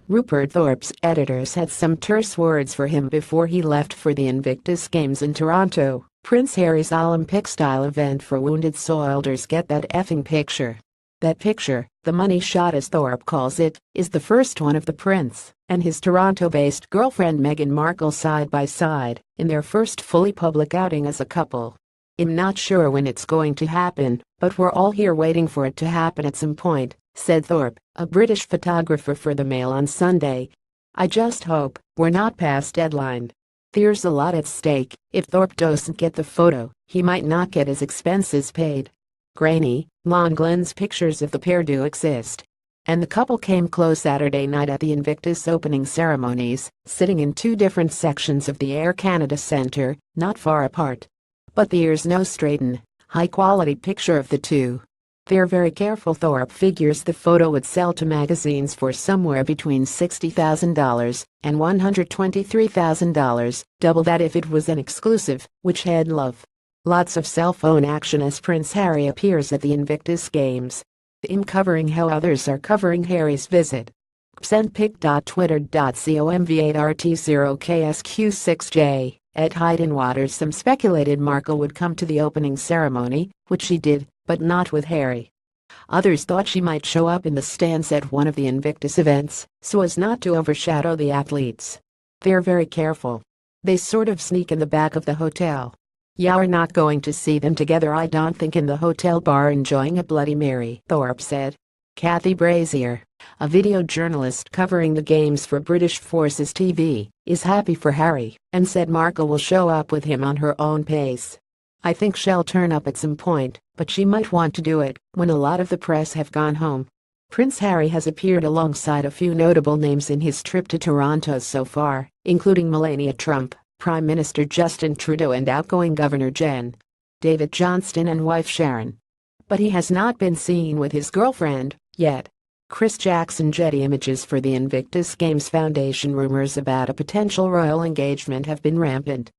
Rupert Thorpes' editors had some terse words for him before he left for the Invictus Games in Toronto, Prince Harry's Olympic-style event for wounded soldiers. Get that effing picture. That picture, the money shot as Thorpe calls it, is the first one of the prince and his Toronto-based girlfriend Meghan Markle side by side in their first fully public outing as a couple. "I'm not sure when it's going to happen, but we're all here waiting for it to happen at some point," said Thorpe, a British photographer for the Mail on Sunday. "I just hope we're not past deadline. There's a lot at stake. If Thorpe doesn't get the photo, he might not get his expenses paid." Grainy, long lens pictures of the pair do exist. And the couple came close Saturday night at the Invictus opening ceremonies, sitting in two different sections of the Air Canada Centre, not far apart. But there's no straighten, high-quality picture of the two. They're very careful. Thorpe figures the photo would sell to magazines for somewhere between $60,000 and $123,000, double that if it was an exclusive, which had love. Lots of cell phone action as Prince Harry appears at the Invictus Games. I'm covering how others are covering Harry's visit. Sendpic.twitter.com/VART0KSQ6J At Hayden Waters. Some speculated Markle would come to the opening ceremony, which she did, but not with Harry. Others thought she might show up in the stands at one of the Invictus events, so as not to overshadow the athletes. They're very careful. They sort of sneak in the back of the hotel. "Yeah, we're not going to see them together, I don't think, in the hotel bar enjoying a Bloody Mary," Thorpe said. Kathy Brazier, a video journalist covering the games for British Forces TV, is happy for Harry and said Markle will show up with him on her own pace. "I think she'll turn up at some point, but she might want to do it when a lot of the press have gone home." Prince Harry has appeared alongside a few notable names in his trip to Toronto so far, including Melania Trump, Prime Minister Justin Trudeau and outgoing Governor Jen. David Johnston and wife Sharon. But he has not been seen with his girlfriend yet. Chris Jackson. Getty Images for the Invictus Games Foundation. Rumors about a potential royal engagement have been rampant,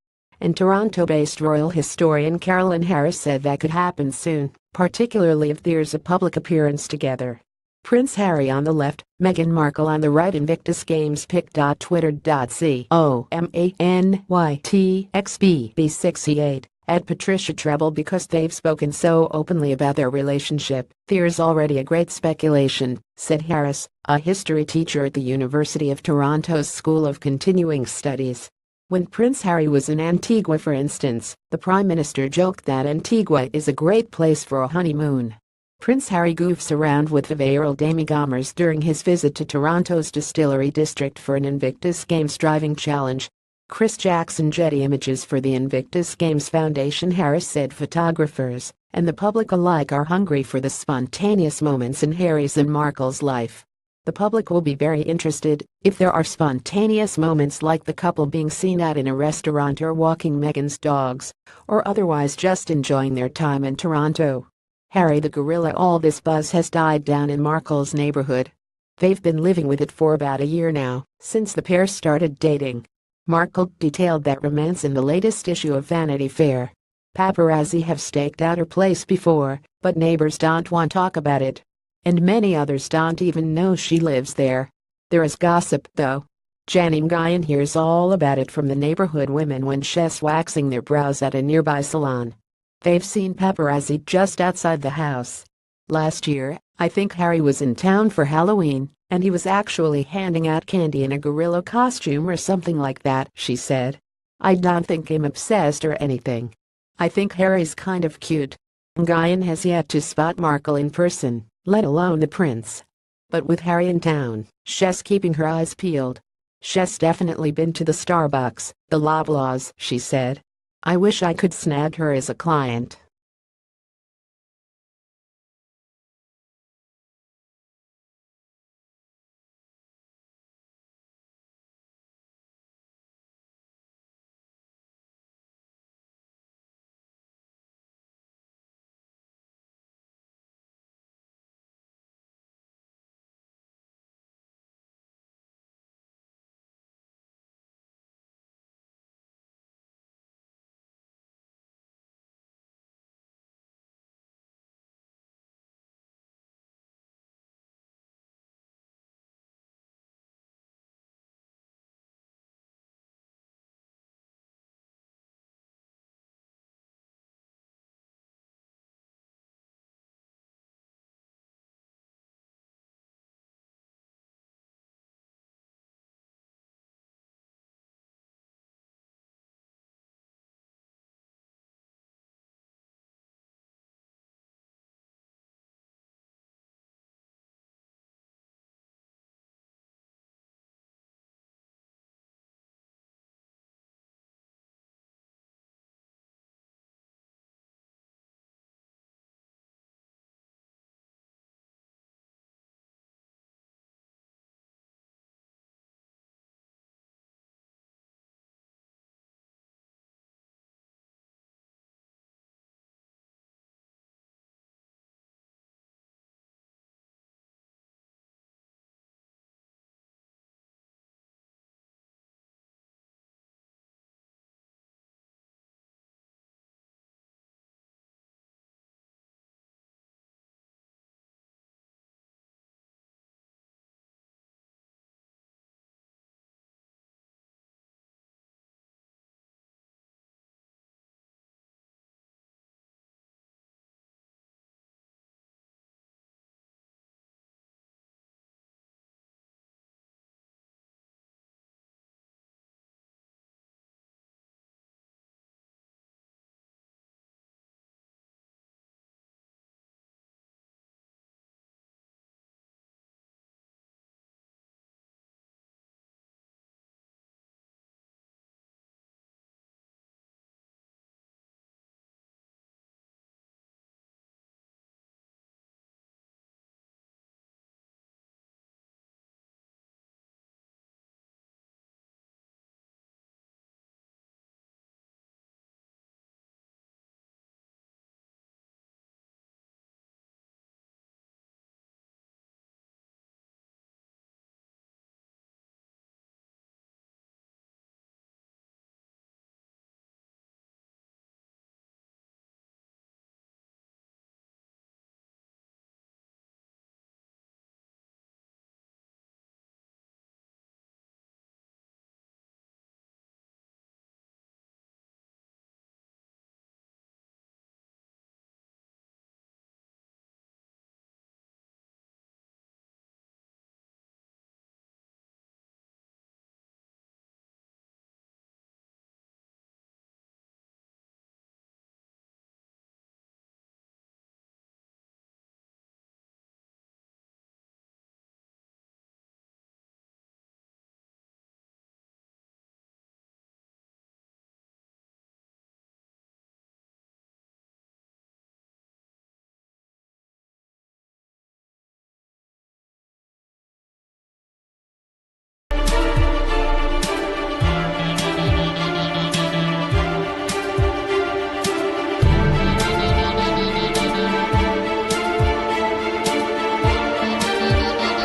and Toronto-based royal historian Carolyn Harris said that could happen soon, particularly if there's a public appearance together. Prince Harry on the left, Meghan Markle on the right. Invictus Games. Pic.twitter.com/OMANYTXBB68 At Patricia Treble. Because they've spoken so openly about their relationship, there's already a great speculation, said Harris, a history teacher at the University of Toronto's School of Continuing Studies. When Prince Harry was in Antigua, for instance, the Prime Minister joked that Antigua is a great place for a honeymoon. Prince Harry goofs around with the viral demi-gommers during his visit to Toronto's Distillery District for an Invictus Games driving challenge. Chris Jackson. Getty Images for the Invictus Games Foundation. Harris said photographers and the public alike are hungry for the spontaneous moments in Harry's and Markle's life. The public will be very interested if there are spontaneous moments like the couple being seen out in a restaurant or walking Meghan's dogs, or otherwise just enjoying their time in Toronto. Harry the gorilla. All this buzz has died down in Markle's neighborhood. They've been living with it for about a year now, since the pair started dating. Markle detailed that romance in the latest issue of Vanity Fair. "Paparazzi have staked out her place before, but neighbors don't want to talk about it. And many others don't even know she lives there. There is gossip, though. Jenny Guyan hears all about it from the neighborhood women when she's waxing their brows at a nearby salon. They've seen paparazzi just outside the house. Last year, I think Harry was in town for Halloween, and he was actually handing out candy in a gorilla costume or something like that," she said. "I don't think I'm obsessed or anything. I think Harry's kind of cute." Guyan has yet to spot Markle in person, let alone the prince. But with Harry in town, she's keeping her eyes peeled. "She's definitely been to the Starbucks, the Loblaws," she said. "I wish I could snag her as a client."